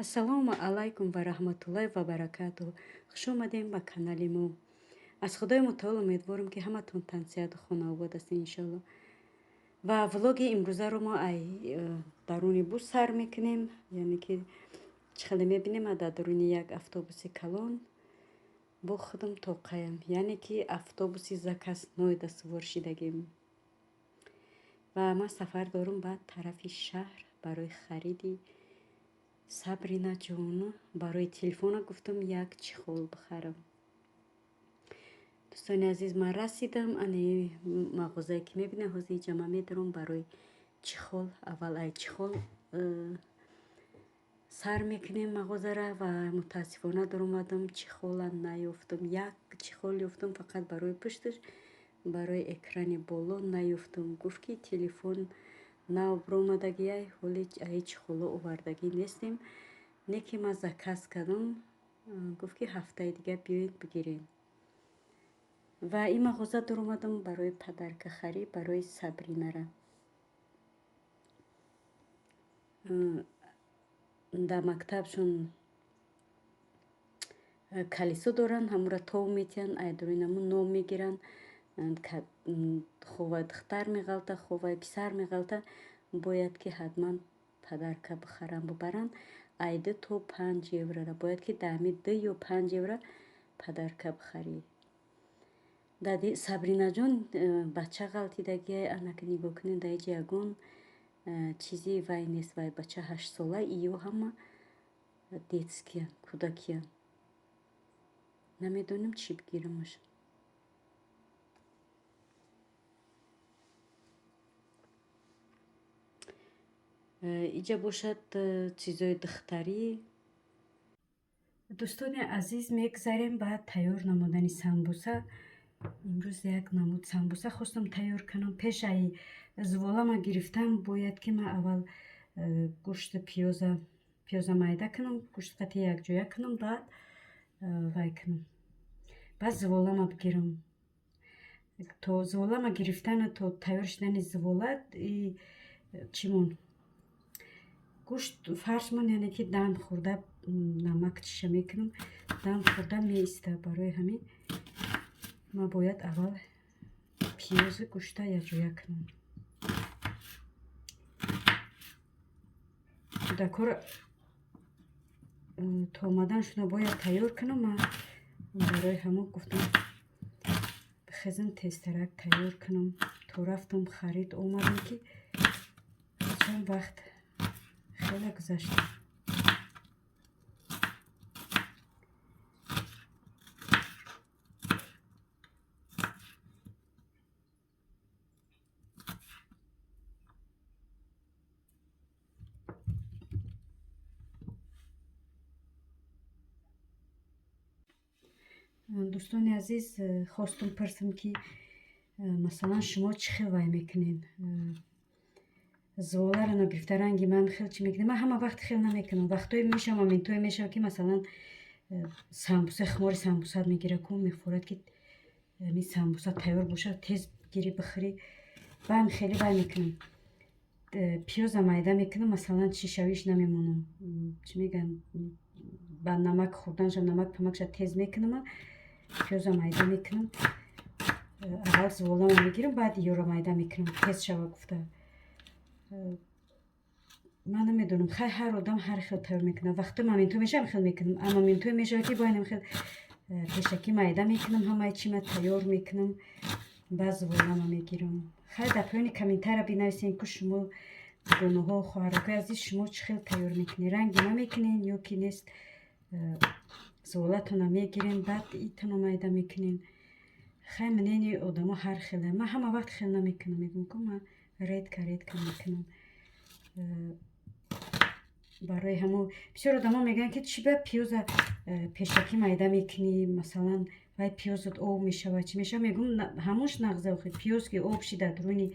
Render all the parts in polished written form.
ассалому алайкум ва раҳматуллоҳи ва баракатуҳ. хуш омадем ба канали мо. аз худои мутаол умедворам ки ҳаматон тансиҳату хонавод астед иншалло. ва влоги имрӯзаро мо даруни бус сар мекунем, яъне ки чӣ хеле мебинем дар даруни як автобуси калон бо худам тоқаям, яъне ки автобуси закас ноида сувор шидагем ва ман сафар дорам ба тарафи шаҳр барои хариди Сабринаҷон. барои телефона гуфтам як чихол бихарам. дӯстони азиз, ман расидам ани мағозае ки мебинем ҳозир ҷама медарам барои чихол. аввал ай чихол сар мекунем мағозара ва мутаассифона дар омадам чихола наёфтам. як чихол ёфтам фақат барои пушташ, барои экрани боло наёфтам. гуфт ки телефон нав бромадаги ай ҳоли ай чихоло овардагӣ нестем, не ки ман заказ кардам. гуфт ки ҳафтаи дига биёед бигиред. ва ин мағоза дар омадам барои падарка харид, барои Сабринара. дар мактабшон калисо доранд, ҳамура тов метиҳанд, айдурои намун ном мегиранд, ховаи духтар меғалта, ховаи писар меғалта. бояд ки ҳатман падарка бихаранд, бубаранд. ай 2 то 5 еврора бояд ки даҳми 2 ё 5 евро падарка бихарӣ. дади Сабринаҷон бача ғалтидагия анаки нигоҳ кунед, дар иҷа ягон чизи вай нест. вай бача 8 сола, иё ҳама детския, кӯдакия. намедонем чӣ бигирамаш. иҷа бошад чизои духтарӣ. дӯстони азиз, мегзарем ба тайёр намудани самбуса. имрӯз як намуд самбуса хостам тайёр кунам. пеш ай зуволама гирифтам, бояд ки ман аввал гӯшти пиёза майда кунам, гӯшт қати якҷоя кунам, баъд вай кунам, баъд зуволама бигирам. то зуволама гирифтана, то тайёр шудани зувола чимон гӯшт фаршмон, яъне ки дам хӯрда намак чиша мекунам, дам хӯрда меиста. барои ҳамин ман бояд аввал пиёзи гӯшта якҷоя кунам. дар кор то омадан шуна бояд тайёр кунам. ман барои ҳамон гуфтам бихезам тезтарак тайёр кунам. то рафтам харид, омадам ки чанд вақт хеле гузашта. дӯстони азиз, хостам пурсам ки масалан шумо чӣ хел вай мекунед? зуволаро гирифта ранги ман хел чӣ мекунед? ман ҳама вақт хел намекунам. вақтое мешавад, моментое мешавад ки масалан самбуса, хумори самбусат мегирад, кун мехӯрад ки ми самбуса тайёр бошад, тез гирӣ бихӯрӣ. баъд хеле вай мекунам. пиёза майда мекунам, масалан чишавиш намемонам. чӣ мегӯянд, ба намак хӯрданашам, намак памакша тез мекунам. пиёза майда мекунам, аввал зуволамо мегирам, баъд иёро майда мекунам, тез шава гуфта. ман намедонам, хай ҳар одам ҳар хел тайёр мекунад. вақто моментое мешавад хел мекунам, а моментое мешавад ки боянам хел пешакӣ майда мекунам, ҳамаи чима тайёр мекунам, баъд зуволамо мегирам. хай дар поёни комментария бинависед ки шумо дӯноҳо, хоҳаракҳои азиз, шумо чӣ хел тайёр мекунед? ранги намекунед ё ки нест зуволатона мегирен, баъд итона майда мекунен? хай мнени одамо ҳар хеле. ман ҳама вақт хел намекунам, мегӯям ки ман редка мекунам. барои ҳамо бисёр одамо мегӯянд ки чӣ ба пиёза пешакӣ майда мекунӣ, масалан вай пиёзат об мешавад, чӣ мешавад? мегӯям ҳамош нағзе. охир пиёз ки об шида дуруни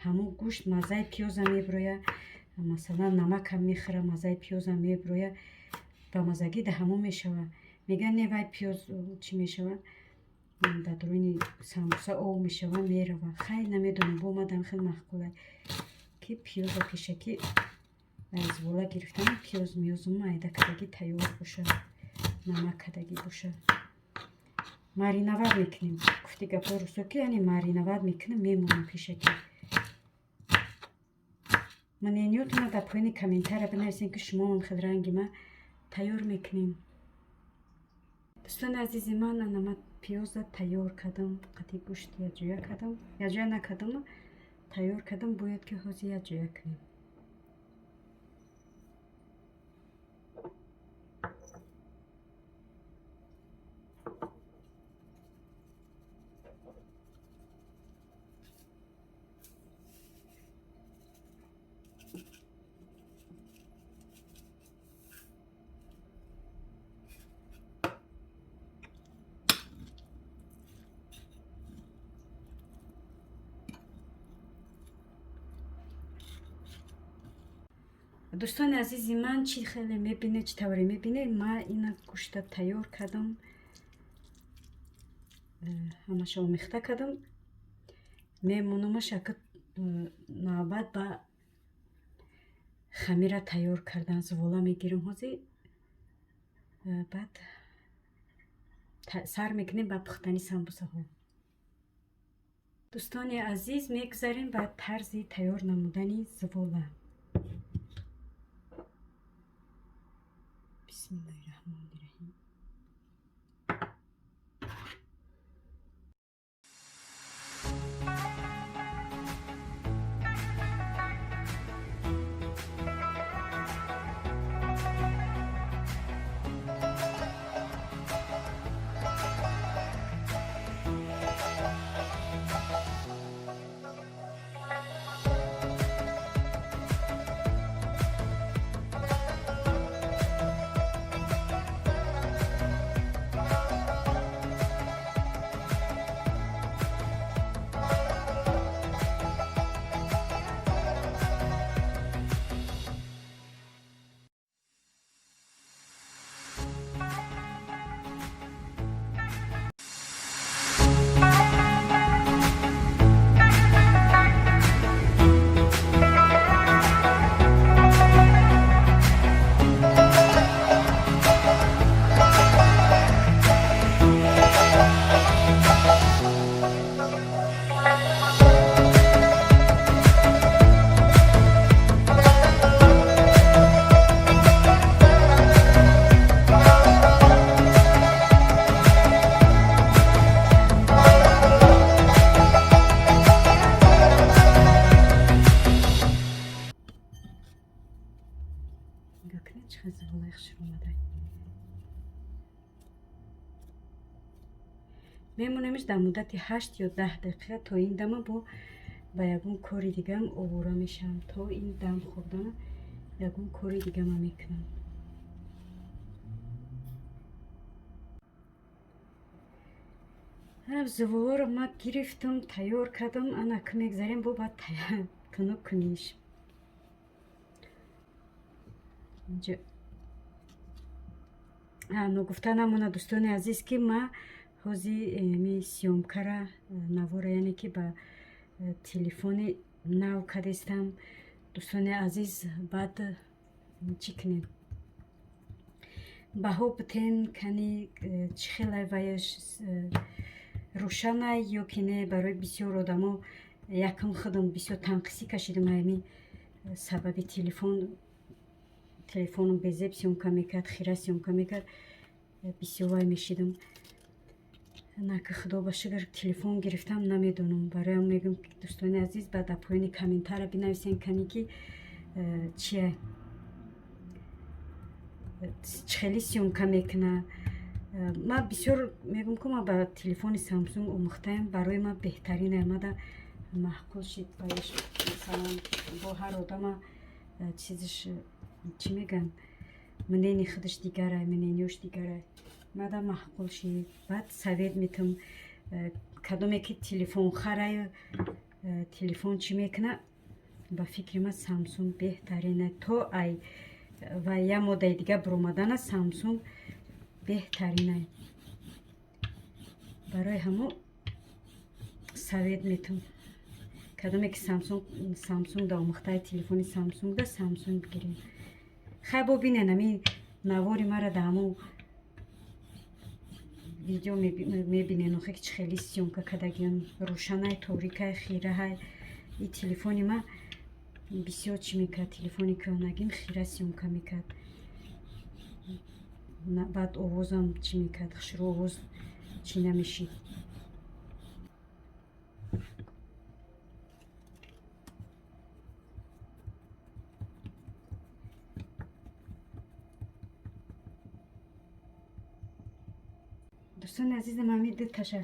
ҳамон гӯшт маззаи пиёза меброяд. масалан намакам мехӯрад, маззаи пиёза меброяд, ба маззагӣ да ҳамон мешавад. мегӯянд не вай пиёз чӣ мешавад, дар дуруни самбуса об мешавад, меравад. хай намедонам, бо омадам хел махкулай ки пиёза пешакӣ звола гирифтам пиёз миёзум майда кардагӣ тайёр боша, намак кардагӣ боша. Маринавад мекунем. Гуфти гапҳо рӯсо ки яъне маринавад мекунем, мемонем пешакӣ. Мнениётона дар поини комментария бинависем ки шумо мехоҳед ранги ма тайёр мекунем. Дӯстони азизи ман, ана пиёза тайёр кардам, қати гӯшт якҷоя кардам. Якҷоя накардам, тайёр кардам. Бояд ки ҳозир якҷоя кунем. дӯстони азизи ман, чӣ хеле мебинед, чӣ тавре мебинед, ман ина гӯшта тайёр кардам, ҳамаша омехта кардам. Мемонамаш ака навбат ба хамира тайёр кардан звола мегирем ҳозир. Баъд сар мекунем ба пухтани самбусаҳо. дӯстони азиз, мегузарем ба тарзи тайёр намудани звола. Бисмиллаҳирраҳмонирраҳим. мемонемш дар муддати 8 ё 10 дақиқа то ин дама ба ягон кори дигам овора мешавам. То ин дам хӯрдан ягон кори дигама мекунам. зволоро ма гирифтам, тайёр кардам. Ана ки мегзарем бо ба тунук куниш. Ногуфта намона дӯстони азиз ки ма ҳозир сёмкара навора, яъне ки ба телефони нав кадестам. дӯстони азиз, баъд чӣ кунем? Баҳо битен кани чӣ хеле ваяш рӯшана ё ки не. Барои бисёр одамо якам худам бисёр танқисӣ кашидам. Ами сабаби телефоном безеб сёмка мекард, хира сёмка мекард, бисёр вай мешидам. наки худо ба шукр телефон гирифтам, намедонам. Бароям мегӯям ки дӯстони азиз, ба дар поини комментария бинависен кани ки чия хеле сёмка мекуна. ман бисёр мегӯям ки ман ба телефони Самсунг омӯхтаам. Барои ман беҳтарин омада маҳқул шид. Масалан бо ҳар одама чизиш чӣ мегӯям, мнени худаш дигара, мнениёш дигара. мада маҳқул шид. баъд совет метам кадоме ки телефон хараю, телефон чӣ мекуна. ба фикри ман Самсунг беҳтарина. То ай ва я моддаи дига биромадана Самсунг беҳтарина. барои ҳамо совет метам. کدومی که سامسونگ دا مختای تلفنی سامسونگ دا سامسونگ بگیریم. خب ببینه نمی نواری مرا دامو ویدیو میبینه نوخه که خیلی سیومکا کدگیان روشنای توریکای خیره های این تلفنی ما بسیار چی میکرد تلفنی که نگیم خیره سیومکا میکرد بعد آوازم چی میکرد خشر آواز چی نمیشید. دوستان عزیزم همین دو تاشا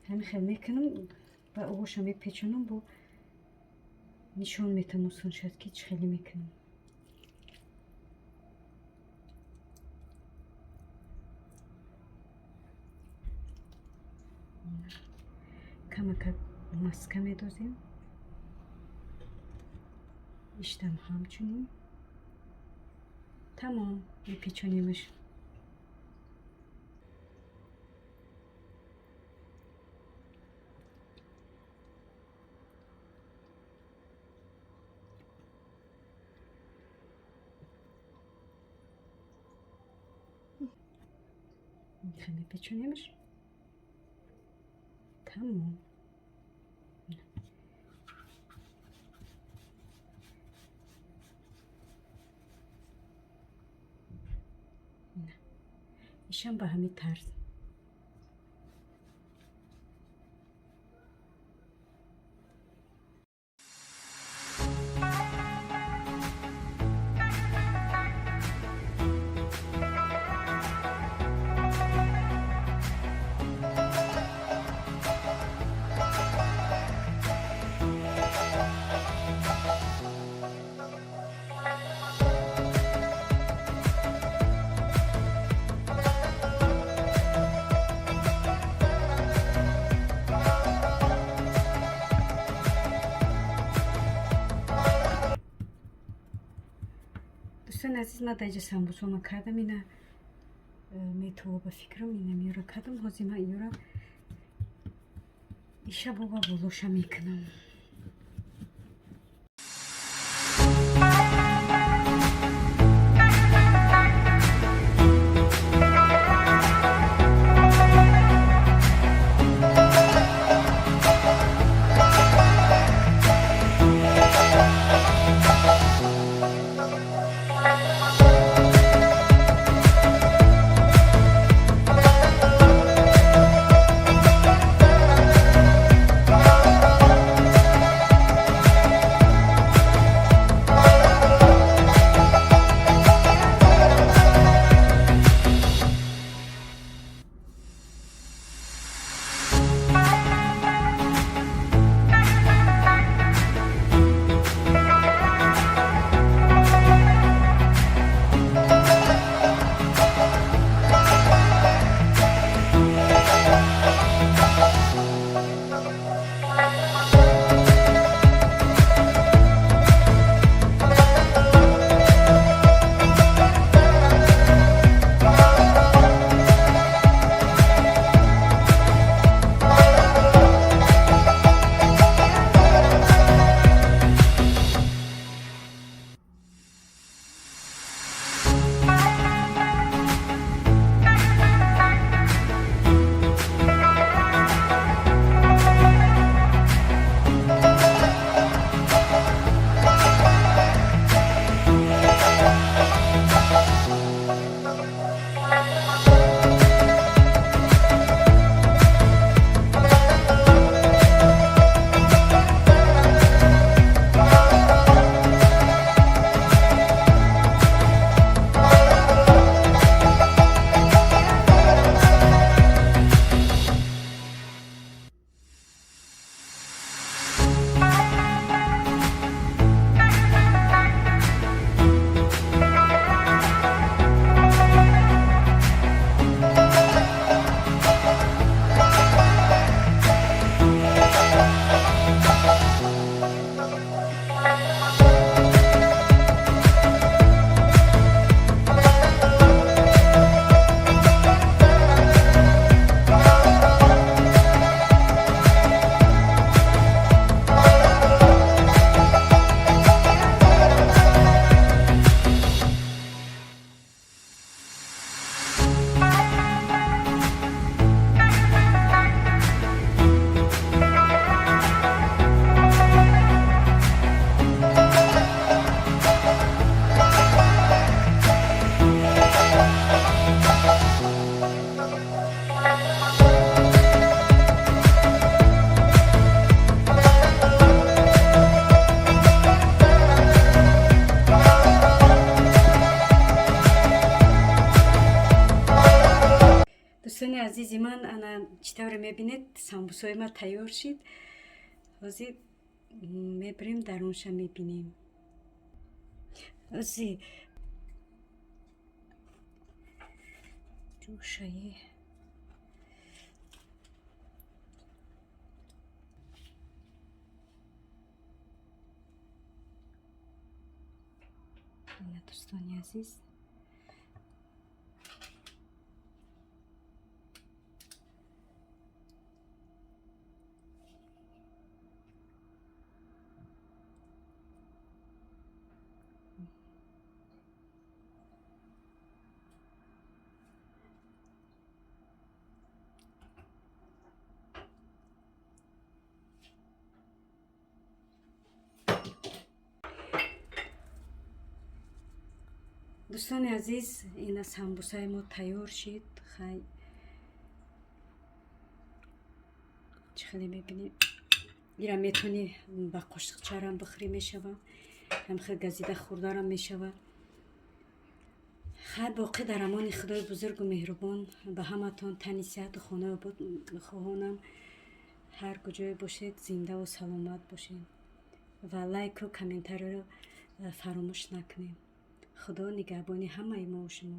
همین خیلی میکنم و آوش هم پیچونم با نشون میتونم سون شد که چه خیلی میکنم. کمک ماسکه میدوزیم اشتم همچنین تمام میپیچونیمش. خیلی پیچونیمش تمام. ایشان با همین طرز دوستان عزیز ما دیگه سامبوسا ما کردم اینا میتو با فکرم اینا میاره کردم هزیما ایورا ایشا بابا بلوشا میکنم. عزیزی من انا چطور میبینید سامبوسای ما تیار شد. حاضر میبریم در اونشا میبینیم. حاضر جوشایی دوستان عزیز دوستان عزیز این سامبوسای ما تیار شد. خیلی خیلی میبینید ایران میتونی با قاشقچه هم بخوری میشود، هم خیلی گزیده خوردارم میشود. خیلی باقی در امان خدای بزرگ و مهربان به همتون تنی صحت و خانه خواهانم هر کجای باشید زنده و سلامت باشید و لایک و کامنتر رو فراموش نکنید. خدا نگهبانی همه ما و شما.